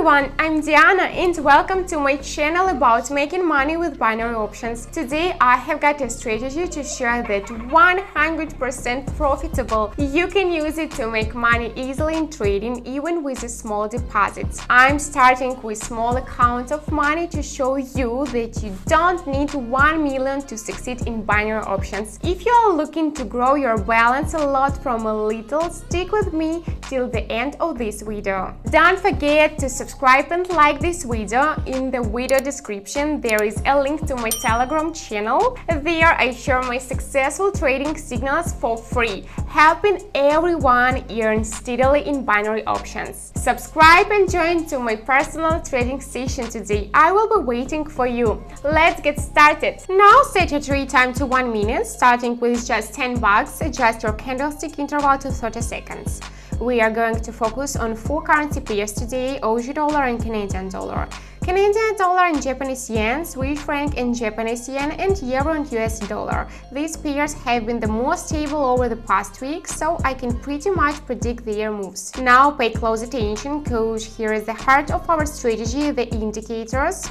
everyone, I'm Diana and welcome to my channel about making money with binary options. Today I have got a strategy to share that 100% profitable. You can use it to make money easily in trading even with a small deposits. I'm starting with small account of money to show you that you don't need 1 million to succeed in binary options. If you are looking to grow your balance a lot from a little, stick with me till the end of this video. Don't forget to subscribe and like this video. In the video description there is a link to my Telegram channel. There I share my successful trading signals for free, helping everyone earn steadily in binary options. Subscribe and join to my personal trading session today. I will be waiting for you. Let's get started. Now set your trade time to 1 minute, starting with just $10. Adjust your candlestick interval to 30 seconds. We are going to focus on 4 currency pairs today: Aussie dollar and Canadian dollar, Canadian dollar and Japanese yen, Swiss franc and Japanese yen, and euro and US dollar. These pairs have been the most stable over the past week, so I can pretty much predict their moves. Now pay close attention, cause here is the heart of our strategy, the indicators.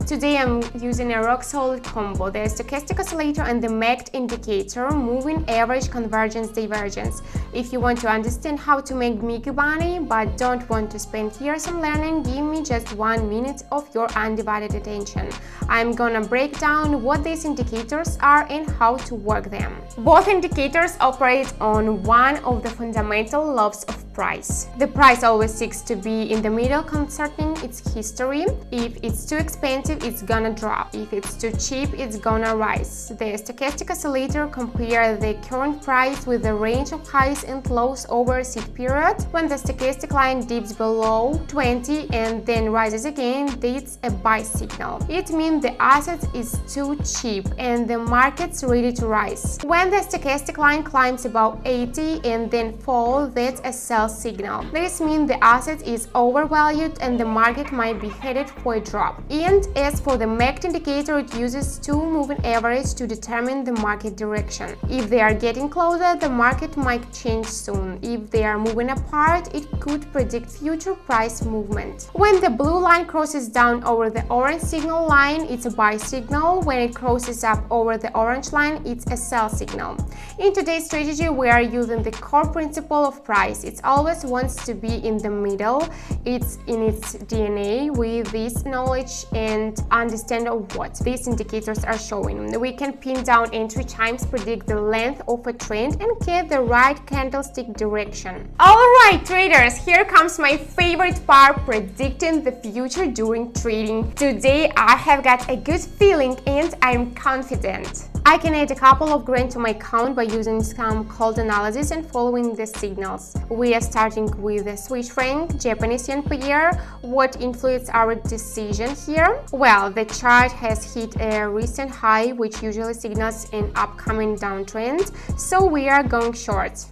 Today I'm using a rock-solid combo, the stochastic oscillator and the MACD indicator, moving average, convergence, divergence. If you want to understand how to make big money but don't want to spend years on learning, give me just 1 minute of your undivided attention. I'm gonna break down what these indicators are and how to work them. Both indicators operate on one of the fundamental laws of price. The price always seeks to be in the middle concerning its history. If it's too expensive, it's gonna drop. If it's too cheap, it's gonna rise. The stochastic oscillator compares the current price with the range of highs and lows over a set period. When the stochastic line dips below 20 and then rises again, that's a buy signal. It means the asset is too cheap and the market's ready to rise. When the stochastic line climbs above 80 and then falls, that's a sell signal. This means the asset is overvalued and the market might be headed for a drop. And as for the MACD indicator, it uses two moving averages to determine the market direction. If they are getting closer, the market might change soon. If they are moving apart, it could predict future price movement. When the blue line crosses down over the orange signal line, it's a buy signal. When it crosses up over the orange line, it's a sell signal. In today's strategy, we are using the core principle of price. It always wants to be in the middle. It's in its DNA. With this knowledge and understand of what these indicators are showing, we can pin down entry times, predict the length of a trend, and get the right candlestick direction. Alright traders, here comes my favorite part, predicting the future during trading. Today I have got a good feeling and I'm confident. I can add a couple of grand to my account by using some cold analysis and following the signals. We are starting with the Swiss franc, Japanese yen pair. What influenced our decision here? Well, the chart has hit a recent high, which usually signals an upcoming downtrend, so we are going short.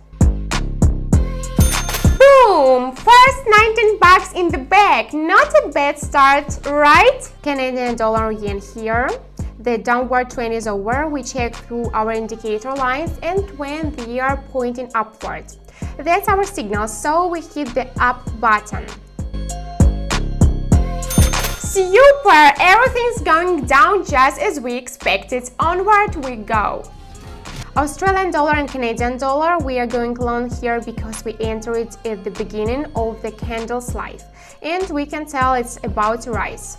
Boom! First $19 in the bag. Not a bad start, right? Canadian dollar yen here. The downward trend is over. We check through our indicator lines and when they are pointing upward. That's our signal, so we hit the up button. Super! Everything's going down just as we expected. Onward we go. Australian dollar and Canadian dollar, we are going long here because we entered at the beginning of the candle's life and we can tell it's about to rise.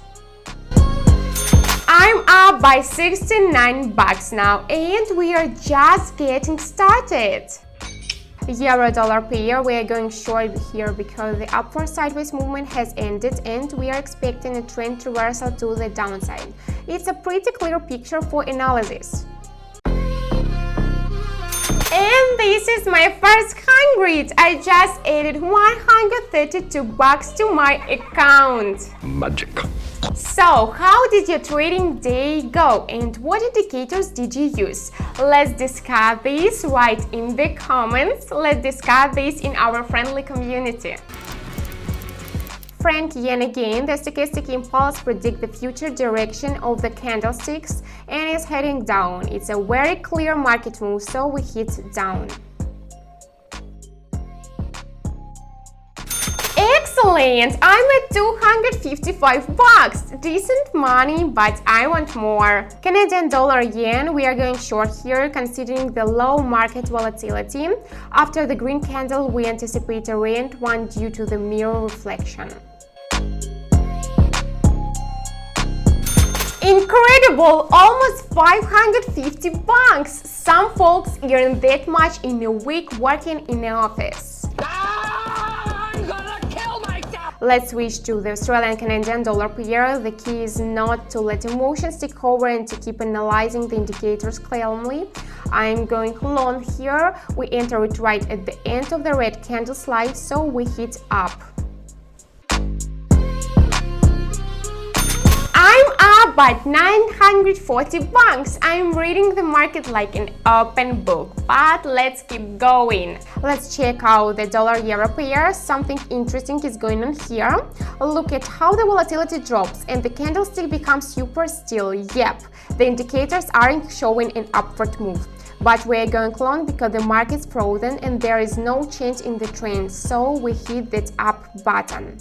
I'm up by $69 now and we are just getting started. Euro dollar pair, we are going short here because the upward sideways movement has ended and we are expecting a trend reversal to the downside. It's a pretty clear picture for analysis. And this is my first 100. I just added $132 to my account. Magic. So, how did your trading day go and what indicators did you use? Let's discuss this right in the comments. Let's discuss this in our friendly community. Franc yen again, the stochastic impulse predicts the future direction of the candlesticks and is heading down. It's a very clear market move, so we hit down. Excellent! I'm at 255 bucks. Decent money, but I want more. Canadian dollar yen, we are going short here considering the low market volatility. After the green candle, we anticipate a red one due to the mirror reflection. Incredible! Almost 550 bucks! Some folks earn that much in a week working in an office. I'm gonna kill myself! Let's switch to the Australian Canadian dollar pair. The key is not to let emotions take over and to keep analyzing the indicators calmly. I'm going long here. We enter it right at the end of the red candle slide, so we hit up. I'm up at 940 bucks. I'm reading the market like an open book, but let's keep going. Let's check out the dollar-euro pair. Something interesting is going on here. Look at how the volatility drops and the candlestick becomes super still. Yep, the indicators aren't showing an upward move. But we are going long because the market's frozen and there is no change in the trend, so we hit that up button.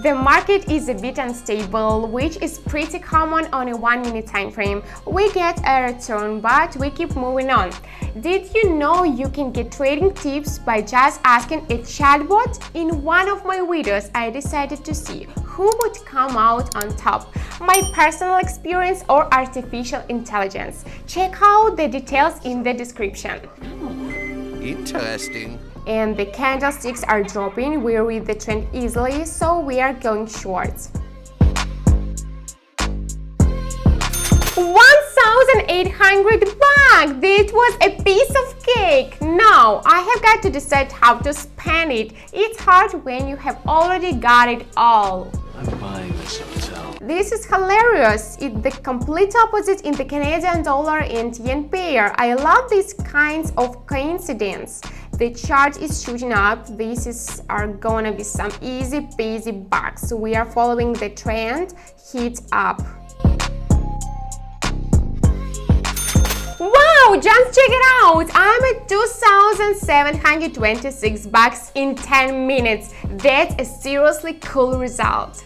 The market is a bit unstable, which is pretty common on a 1-minute time frame. We get a return, but we keep moving on. Did you know you can get trading tips by just asking a chatbot? In one of my videos, I decided to see who would come out on top, my personal experience or artificial intelligence. Check out the details in the description. Interesting. And the candlesticks are dropping. We read the trend easily, so we are going short. 1,800 bucks! That was a piece of cake! Now I have got to decide how to spend it. It's hard when you have already got it all. I'm buying this hotel. This is hilarious. It's the complete opposite in the Canadian dollar and yen pair. I love these kinds of coincidences. The chart is shooting up. Are gonna be some easy peasy bucks. We are following the trend. Hit up. Wow, just check it out! I'm at 2,726 bucks in 10 minutes. That's a seriously cool result.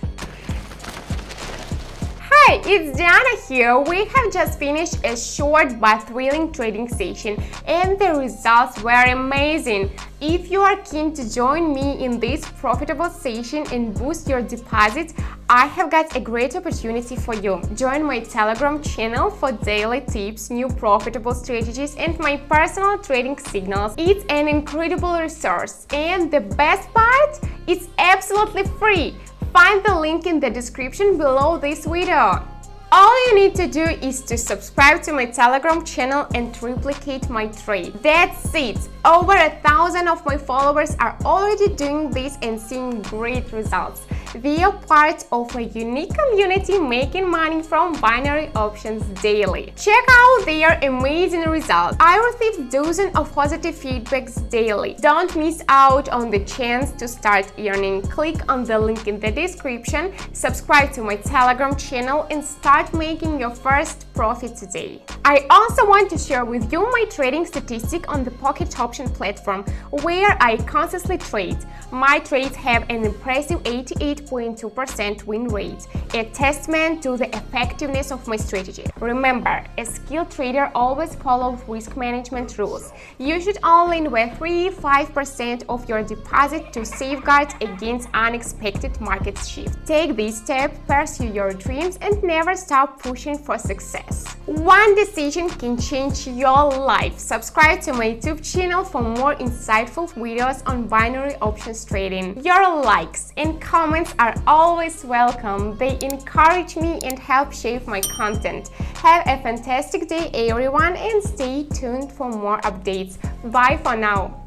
Hi, it's Diana here. We have just finished a short but thrilling trading session and the results were amazing. If you are keen to join me in this profitable session and boost your deposit, I have got a great opportunity for you. Join my Telegram channel for daily tips, new profitable strategies, and my personal trading signals. It's an incredible resource, and the best part, it's absolutely free. Find the link in the description below this video. All you need to do is to subscribe to my Telegram channel and replicate my trade. That's it! Over 1,000 of my followers are already doing this and seeing great results. They are part of a unique community making money from binary options daily. Check out their amazing results. I receive dozens of positive feedbacks daily. Don't miss out on the chance to start earning. Click on the link in the description, subscribe to my Telegram channel and start making your first profit today. I also want to share with you my trading statistic on the Pocket Option platform where I constantly trade. My trades have an impressive 88.2% win rate, a testament to the effectiveness of my strategy. Remember, a skilled trader always follows risk management rules. You should only invest 3-5% of your deposit to safeguard against unexpected market shifts. Take this step, pursue your dreams, and never stop pushing for success. One decision can change your life. Subscribe to my YouTube channel for more insightful videos on binary options trading. Your likes and comments are always welcome. They encourage me and help shape my content. Have a fantastic day everyone and stay tuned for more updates. Bye for now.